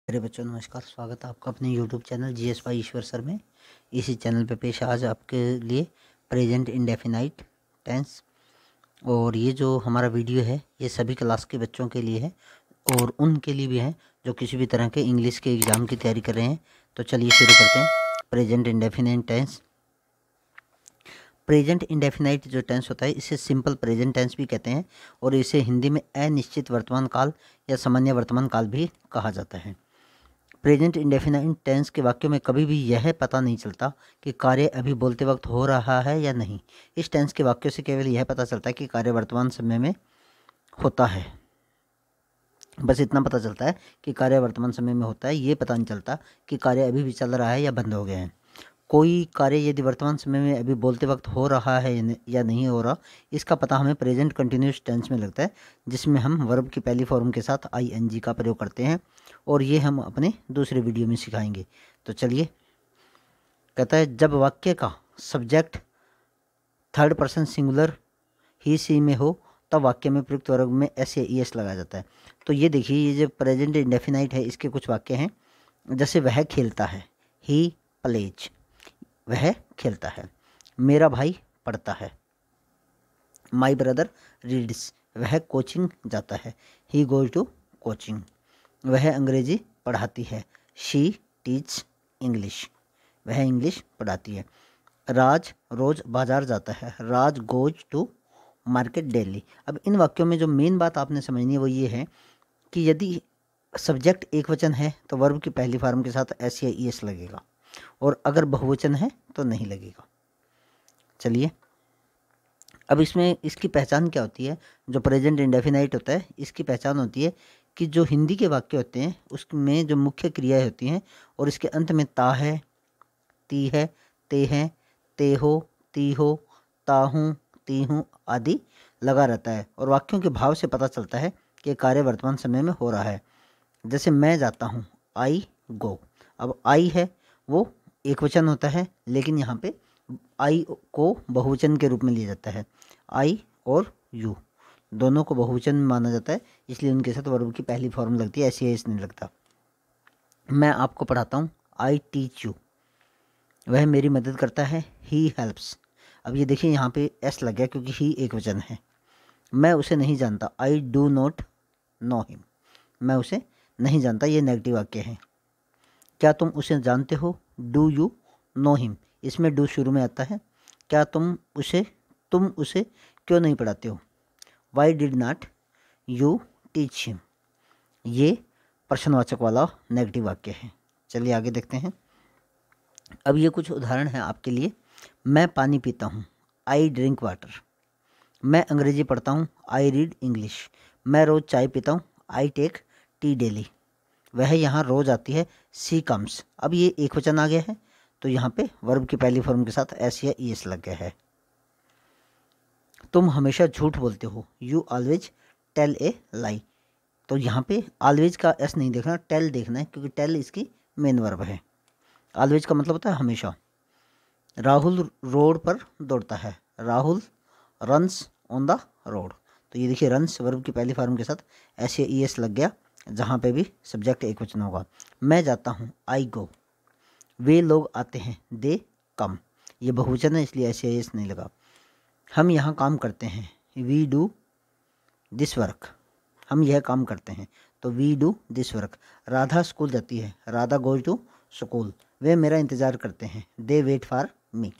मेरे बच्चों नमस्कार। स्वागत है आपका अपने YouTube channel GS by Ishwar sir में। इसी चैनल पे पेश आज आपके लिए प्रेजेंट इंडेफिनाइट टेंस। और ये जो हमारा वीडियो है ये सभी क्लास के बच्चों के लिए है और उनके लिए भी है जो किसी भी तरह के इंग्लिश के एग्ज़ाम की तैयारी कर रहे हैं। तो चलिए शुरू करते हैं। Present indefinite tense. Present indefinite जो टेंस होता है इसे सिंपल प्रेजेंट टेंस भी कहते हैं और इसे हिंदी में अनिश्चित वर्तमान काल या सामान्य वर्तमान काल भी कहा जाता है। प्रेजेंट इंडेफिनाइट टेंस के वाक्यों में कभी भी यह पता नहीं चलता कि कार्य अभी बोलते वक्त हो रहा है या नहीं। इस टेंस के वाक्यों से केवल यह पता चलता है कि कार्य वर्तमान समय में होता है। बस इतना पता चलता है कि कार्य वर्तमान समय में होता है, ये पता नहीं चलता कि कार्य अभी भी चल रहा है या बंद हो गया है। कोई कार्य यदि वर्तमान समय में अभी बोलते वक्त हो रहा है या नहीं हो रहा, इसका पता हमें प्रेजेंट कंटिन्यूस टेंस में लगता है, जिसमें हम वर्ब की पहली फॉर्म के साथ आईएनजी का प्रयोग करते हैं और ये हम अपने दूसरे वीडियो में सिखाएंगे। तो चलिए, कहता है जब वाक्य का सब्जेक्ट थर्ड पर्सन सिंगुलर ही सी में हो तब वाक्य में प्रयुक्त वर्ग में एस या ई एस लगाया जाता है। तो ये देखिए, ये जो प्रेजेंट इंडेफिनाइट है इसके कुछ वाक्य हैं। जैसे वह खेलता है, ही प्लेज, वह खेलता है। मेरा भाई पढ़ता है, माई ब्रदर रीड्स, वह कोचिंग जाता है, ही गोज टू कोचिंग। वह अंग्रेजी पढ़ाती है, शी टीच इंग्लिश, वह इंग्लिश पढ़ाती है। राज रोज बाजार जाता है, राज गोज टू मार्केट डेली। अब इन वाक्यों में जो मेन बात आपने समझनी है वो ये है कि यदि सब्जेक्ट एक वचन है तो वर्ब की पहली फॉर्म के साथ एस या ई एस लगेगा और अगर बहुवचन है तो नहीं लगेगा। चलिए, अब इसमें इसकी पहचान क्या होती है। जो प्रेजेंट इंडेफिनाइट होता है इसकी पहचान होती है कि जो हिंदी के वाक्य होते हैं उसमें जो मुख्य क्रियाएं होती हैं और इसके अंत में ता है, ती है, ते हैं, ते हो, ती हो, ता हूँ, ती हूँ आदि लगा रहता है और वाक्यों के भाव से पता चलता है कि कार्य वर्तमान समय में हो रहा है। जैसे मैं जाता हूँ, आई गो। अब आई है वो एक वचन होता है, लेकिन यहाँ पे आई को बहुवचन के रूप में लिया जाता है। आई और यू दोनों को बहुवचन में माना जाता है, इसलिए उनके साथ वर्ब की पहली फॉर्म लगती है, ऐसे एस नहीं लगता। मैं आपको पढ़ाता हूँ, आई टीच यू, वह मेरी मदद करता है, ही हेल्प्स। अब ये देखिए यहाँ पे एस लग गया क्योंकि ही एक वचन है। मैं उसे नहीं जानता, आई डू नॉट नो हिम, मैं उसे नहीं जानता, ये नेगेटिव वाक्य है। क्या तुम उसे जानते हो, डू यू नो हिम, इसमें डू शुरू में आता है। क्या तुम उसे क्यों नहीं पढ़ाते हो, why did not you teach him, ये प्रश्नवाचक वाला नेगेटिव वाक्य है। चलिए आगे देखते हैं। अब ये कुछ उदाहरण हैं आपके लिए। मैं पानी पीता हूँ, आई ड्रिंक वाटर। मैं अंग्रेजी पढ़ता हूँ, आई रीड इंग्लिश। मैं रोज़ चाय पीता हूँ, आई टेक टी डेली। वह यहाँ रोज़ आती है, सी कम्स। अब ये एक वचन आ गया है तो यहाँ पे वर्ब की पहली फॉर्म के साथ एस या ई एस लग गया है। तुम हमेशा झूठ बोलते हो, यू ऑलवेज टेल ए लाई। तो यहाँ पे ऑलवेज का एस नहीं देखना, टेल देखना है क्योंकि टेल इसकी मेन वर्ब है। ऑलवेज का मतलब होता है हमेशा। राहुल रोड पर दौड़ता है, Rahul runs on the road. तो ये देखिए, रन्स वर्ब की पहली फॉर्म के साथ एस या ई एस लग गया, जहाँ पे भी सब्जेक्ट एक वचन होगा। मैं जाता हूँ, आई गो। वे लोग आते हैं, दे कम। ये बहुवचन है इसलिए एस या ई एस नहीं लगा। हम यहाँ काम करते हैं, वी डू दिस वर्क, हम यह काम करते हैं तो we do this work. Radha school जाती है, राधा गोज टू स्कूल। वे मेरा इंतज़ार करते हैं, दे वेट फॉर मी।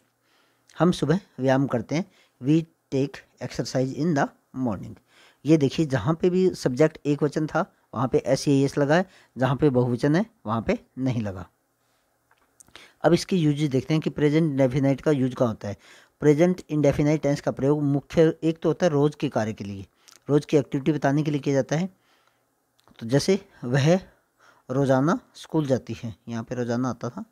हम सुबह व्यायाम करते हैं, we take exercise in the morning. ये देखिए, जहाँ पे भी सब्जेक्ट एक वचन था वहाँ पे एस या एस लगा है, जहाँ पे बहुवचन है वहाँ पे नहीं लगा। अब इसके यूज देखते हैं कि प्रेजेंट इंडेफिनाइट का यूज कहाँ होता है। प्रेजेंट इंडेफिनाइट टेंस का प्रयोग मुख्य एक तो होता है रोज़ के कार्य के लिए, रोज़ की एक्टिविटी बताने के लिए किया जाता है। तो जैसे वह रोज़ाना स्कूल जाती है, यहाँ पे रोज़ाना आता था,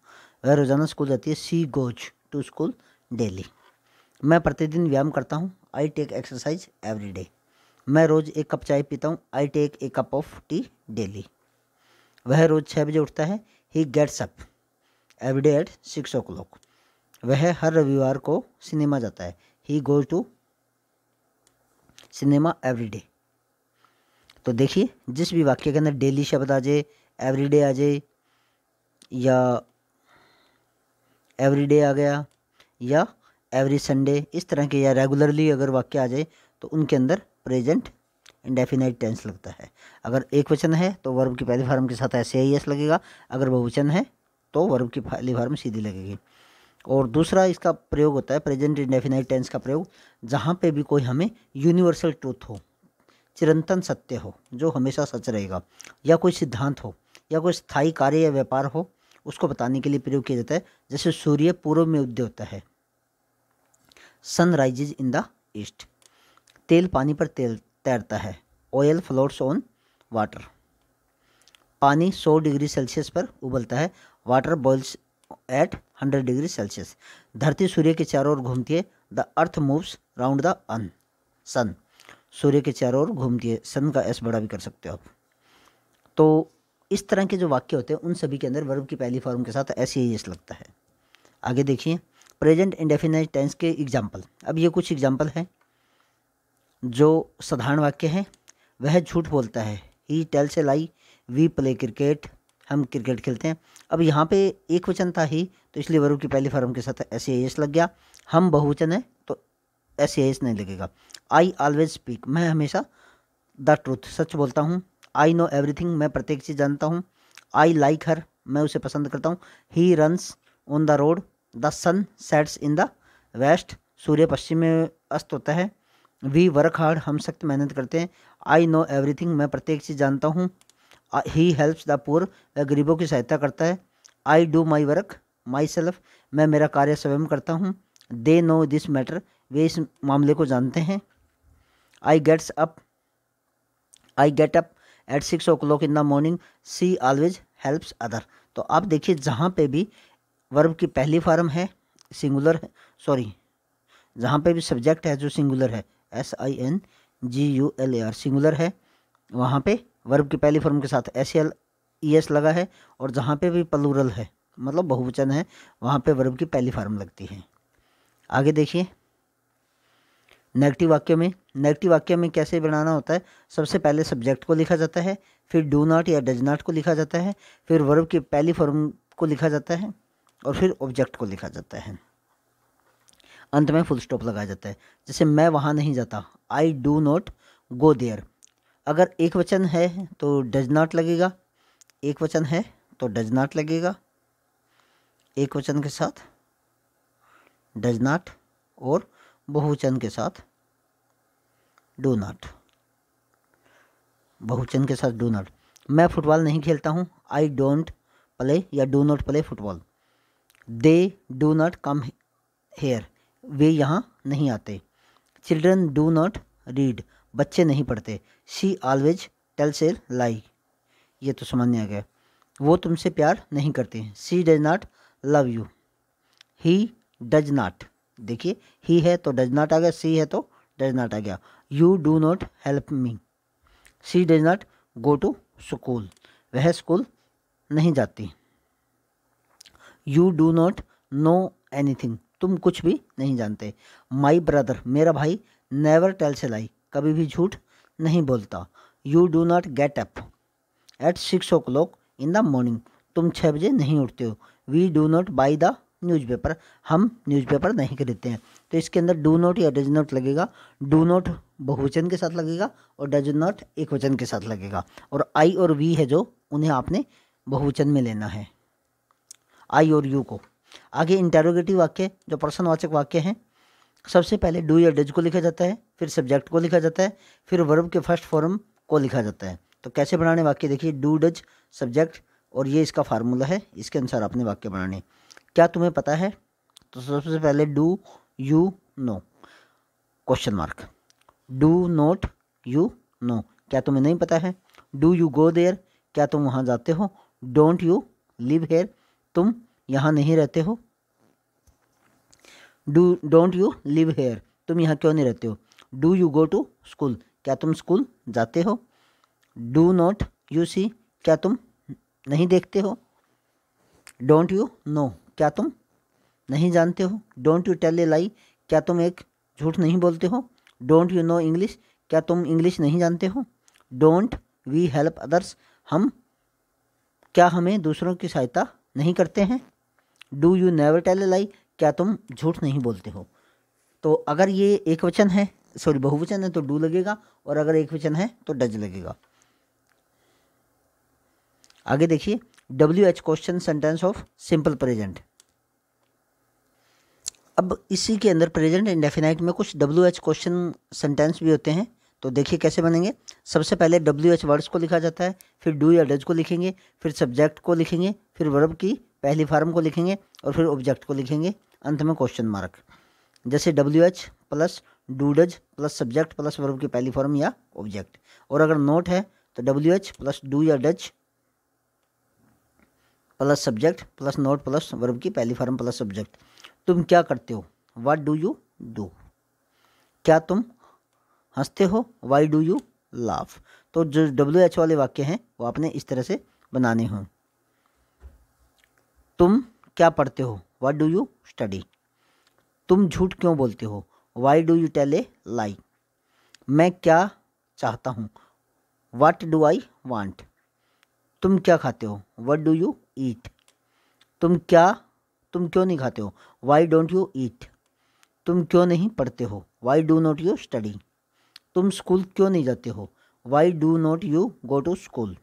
वह रोज़ाना स्कूल जाती है, she goes to school daily. मैं प्रतिदिन व्यायाम करता हूँ, I take exercise every day. मैं रोज़ एक कप चाय पीता हूँ, I take a cup of tea daily. वह रोज़ 6 बजे उठता है, he gets up every day at 6 o'clock। वह हर रविवार को सिनेमा जाता है, he goes to cinema every day. तो देखिए जिस भी वाक्य के अंदर डेली शब्द आ जाए, एवरीडे आ जाए, या एवरीडे आ गया, या एवरी संडे, इस तरह के, या रेगुलरली अगर वाक्य आ जाए तो उनके अंदर प्रेजेंट इंडेफिनाइट टेंस लगता है। अगर एक वचन है तो वर्ब की पहली फॉर्म के साथ एस लगेगा, अगर बहुवचन है तो वर्ब की पहली फॉर्म सीधी लगेगी। और दूसरा इसका प्रयोग होता है प्रेजेंट इंडेफिनाइट टेंस का प्रयोग जहाँ पे भी कोई हमें यूनिवर्सल ट्रूथ हो, चिरंतन सत्य हो जो हमेशा सच रहेगा, या कोई सिद्धांत हो, या कोई स्थायी कार्य या व्यापार हो, उसको बताने के लिए प्रयोग किया जाता है। जैसे सूर्य पूर्व में उदय होता है, sun rises in the east. तेल पानी पर तैरता है, ऑयल फ्लोट्स ऑन वाटर। पानी 100 डिग्री सेल्सियस पर उबलता है, water boils at 100 degree Celsius. धरती सूर्य के चारों ओर घूमती है, the earth moves round the sun. सूर्य के चारों ओर घूमती है, सन का एस बड़ा भी कर सकते हो आप। तो इस तरह के जो वाक्य होते हैं उन सभी के अंदर वर्ब की पहली फॉर्म के साथ एस लगता है। आगे देखिए प्रेजेंट इंडेफिनाइट टेंस के एग्जाम्पल। अब ये कुछ एग्जाम्पल हैं जो साधारण वाक्य हैं। वह झूठ बोलता है, he tells a lie, we play cricket, हम क्रिकेट खेलते हैं। अब यहाँ पे एक वचन था ही, तो इसलिए वर्ब की पहली फॉर्म के साथ एस लग गया। हम बहुवचन है तो एस नहीं लगेगा। आई ऑलवेज स्पीक, मैं हमेशा द ट्रूथ, सच बोलता हूँ। आई नो एवरीथिंग, मैं प्रत्येक चीज़ जानता हूँ। आई लाइक हर, मैं उसे पसंद करता हूँ। He runs on the road, the sun sets in the west, सूर्य पश्चिम में अस्त होता है। वी वर्क हार्ड, हम सख्त मेहनत करते हैं। आई नो एवरीथिंग, मैं प्रत्येक चीज़ जानता हूँ। ही हेल्प्स द पुअर, वह गरीबों की सहायता करता है। I do my work myself, मैं मेरा कार्य स्वयं करता हूँ। दे नो दिस मैटर, वे इस मामले को जानते हैं। I get up at 6 o'clock in the morning, she always helps other. तो आप देखिए जहाँ पे भी वर्ब की पहली फॉर्म है सिंगुलर है, सॉरी, जहाँ पे भी सब्जेक्ट है जो सिंगुलर है, SINGULAR सिंगुलर है, वहाँ पे वर्ब की पहली फॉर्म के साथ SLES लगा है। और जहाँ पे भी प्लूरल है मतलब बहुवचन है, वहाँ पे वर्ब की पहली फॉर्म लगती है। आगे देखिए नेगेटिव वाक्य में कैसे बनाना होता है। सबसे पहले सब्जेक्ट को लिखा जाता है, फिर डू नॉट या डज नॉट को लिखा जाता है, फिर वर्ब की पहली फॉर्म को लिखा जाता है, और फिर ऑब्जेक्ट को लिखा जाता है। अंत में फुल स्टॉप लगाया जाता है। जैसे मैं वहाँ नहीं जाता, I do not go there. अगर एक वचन है तो डज नॉट लगेगा, एक वचन है तो डज नॉट लगेगा, एक वचन के साथ डज नॉट, और बहुवचन के साथ डू नॉट, बहुवचन के साथ डू नॉट। मैं फुटबॉल नहीं खेलता हूँ, आई डोंट प्ले या do not play football. They do not come here, वे यहाँ नहीं आते। चिल्ड्रन डू नॉट रीड, बच्चे नहीं पढ़ते। शी ऑलवेज टेल्स ए लाई, ये तो सामान्य आ गया। वो तुमसे प्यार नहीं करते, she does not love you. He does not, देखिए ही है तो डज नॉट आ गया, सी है तो डज नॉट आ गया। You do not help me, she does not go to school, वह स्कूल नहीं जाती। You do not know anything, तुम कुछ भी नहीं जानते। माई ब्रदर, मेरा भाई, नेवर टेल्स ए लाई, कभी भी झूठ नहीं बोलता। You do not get up at 6 o'clock in the morning, तुम 6 बजे नहीं उठते हो। We do not buy the newspaper, हम न्यूज़पेपर नहीं खरीदते हैं। तो इसके अंदर डू नॉट या डज नॉट लगेगा। डू नॉट बहुवचन के साथ लगेगा और डज नॉट एक वचन के साथ लगेगा। और आई और वी है जो उन्हें आपने बहुवचन में लेना है, आई और यू को। आगे इंटेरोगेटिव वाक्य जो प्रश्नवाचक वाक्य हैं, सबसे पहले डू या डज को लिखा जाता है, फिर सब्जेक्ट को लिखा जाता है, फिर वर्ब के फर्स्ट फॉर्म को लिखा जाता है। तो कैसे बनाने वाक्य देखिए, डू डज सब्जेक्ट, और ये इसका फार्मूला है, इसके अनुसार आपने वाक्य बनाने। क्या तुम्हें पता है, तो सबसे पहले do you know question mark. Do not you know, क्या तुम्हें नहीं पता है। डू यू गो देयर, क्या तुम वहाँ जाते हो। डोंट यू लिव हेयर, तुम यहाँ नहीं रहते हो। डोंट यू लिव हेयर, तुम यहाँ क्यों नहीं रहते हो। Do you go to school, क्या तुम स्कूल जाते हो। डू नॉट यू सी, क्या तुम नहीं देखते हो। डोंट यू नो, क्या तुम नहीं जानते हो। Don't you tell a lie, क्या तुम एक झूठ नहीं बोलते हो। डोंट यू नो इंग्लिश, क्या तुम इंग्लिश नहीं जानते हो। डोंट वी हेल्प अदर्स, क्या हमें दूसरों की सहायता नहीं करते हैं। Do you never tell a lie, क्या तुम झूठ नहीं बोलते हो। तो अगर ये एक वचन है, सॉरी बहुवचन है तो डू लगेगा, और अगर एक वचन है तो डज लगेगा। आगे देखिए, WH question sentence of simple present. अब इसी के अंदर प्रेजेंट इंडेफिनाइट में कुछ WH क्वेश्चन सेंटेंस भी होते हैं। तो देखिए कैसे बनेंगे। सबसे पहले WH वर्ड्स को लिखा जाता है, फिर डू या डज को लिखेंगे, फिर सब्जेक्ट को लिखेंगे, फिर वर्ब की पहली फॉर्म को लिखेंगे, और फिर ऑब्जेक्ट को लिखेंगे, अंत में क्वेश्चन मार्क। जैसे WH plus do does plus subject plus verb की पहली फॉर्म या ऑब्जेक्ट। और अगर नोट है तो WH प्लस डू या does plus subject plus note plus verb की पहली फॉर्म प्लस सब्जेक्ट। तुम क्या करते हो, व्हाट डू यू डू। क्या तुम हंसते हो, वाई डू यू लाफ। तो जो WH वाले वाक्य हैं वो आपने इस तरह से बनाने हों। तुम क्या पढ़ते हो, व्हाट डू यू स्टडी। तुम झूठ क्यों बोलते हो, why do you tell a lie. मैं क्या चाहता हूँ, व्हाट डू आई वांट। तुम क्या खाते हो, व्हाट डू यू ईट। तुम क्यों नहीं खाते हो, वाई डोंट यू ईट। तुम क्यों नहीं पढ़ते हो, why do not you study. तुम स्कूल क्यों नहीं जाते हो, why do not you go to school.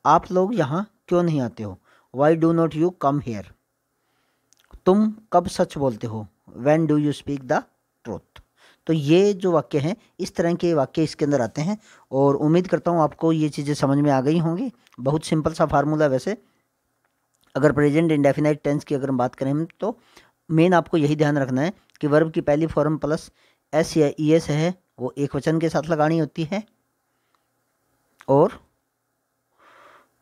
आप लोग यहाँ क्यों नहीं आते हो, why do not you come here. तुम कब सच बोलते हो, when do you speak the truth. तो ये जो वाक्य हैं, इस तरह के वाक्य इसके अंदर आते हैं, और उम्मीद करता हूँ आपको ये चीज़ें समझ में आ गई होंगी। बहुत सिंपल सा फार्मूला। वैसे अगर प्रेजेंट इंडेफिनाइट टेंस की अगर हम बात करें तो मेन आपको यही ध्यान रखना है कि वर्ब की पहली फॉर्म प्लस एस या ES है वो एक वचन के साथ लगानी होती है, और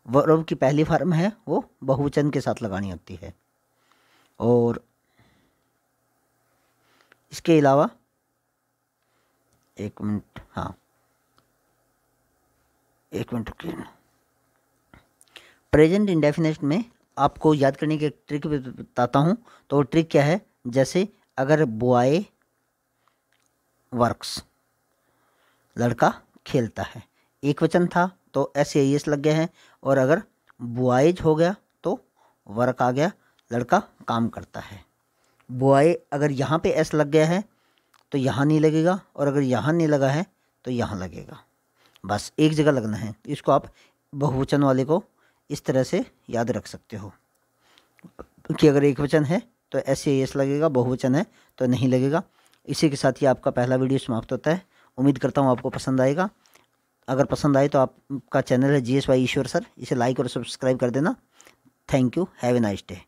वर्ब की पहली फॉर्म है वो बहुवचन के साथ लगानी होती है। और इसके अलावा एक मिनट रुकिए। प्रेजेंट इंडेफिनिट में आपको याद करने की एक ट्रिक भी बताता हूँ। तो वो ट्रिक क्या है, जैसे अगर बॉय वर्क्स, लड़का खेलता है, एक वचन था तो SAES लग गया है, और अगर बॉयज हो गया तो वर्क आ गया, लड़का काम करता है। बॉय अगर यहाँ पे S लग गया है तो यहाँ नहीं लगेगा, और अगर यहाँ नहीं लगा है तो यहाँ लगेगा। बस एक जगह लगना है। इसको आप बहुवचन वाले को इस तरह से याद रख सकते हो कि अगर एक वचन है तो SAES लगेगा, बहुवचन है तो नहीं लगेगा। इसी के साथ ही आपका पहला वीडियो समाप्त होता है। उम्मीद करता हूँ आपको पसंद आएगा। अगर पसंद आए तो आपका चैनल है GSY ईश्वर सर, इसे लाइक और सब्सक्राइब कर देना। Thank you, have a nice day.